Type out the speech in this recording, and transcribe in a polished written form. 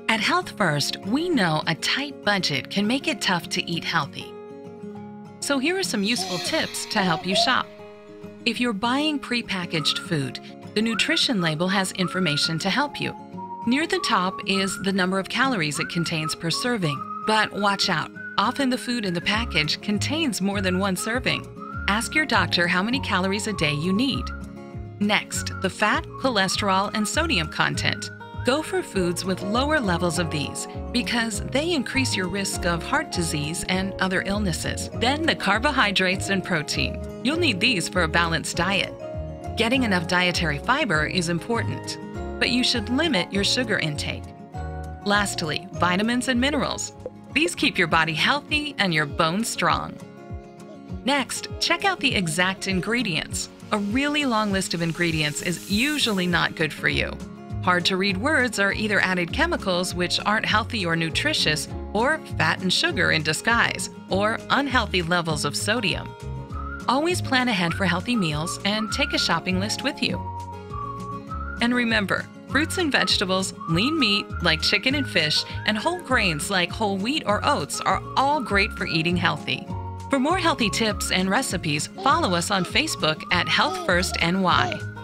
At Healthfirst, we know a tight budget can make it tough to eat healthy. So here are some useful tips to help you shop. If you're buying prepackaged food, the nutrition label has information to help you. Near the top is the number of calories it contains per serving. But watch out, often the food in the package contains more than one serving. Ask your doctor how many calories a day you need. Next, the fat, cholesterol, and sodium content. Go for foods with lower levels of these because they increase your risk of heart disease and other illnesses. Then the carbohydrates and protein. You'll need these for a balanced diet. Getting enough dietary fiber is important, but you should limit your sugar intake. Lastly, vitamins and minerals. These keep your body healthy and your bones strong. Next, check out the exact ingredients. A really long list of ingredients is usually not good for you. Hard-to-read words are either added chemicals which aren't healthy or nutritious, or fat and sugar in disguise, or unhealthy levels of sodium. Always plan ahead for healthy meals and take a shopping list with you. And remember, fruits and vegetables, lean meat like chicken and fish, and whole grains like whole wheat or oats are all great for eating healthy. For more healthy tips and recipes, follow us on Facebook at Healthfirst NY.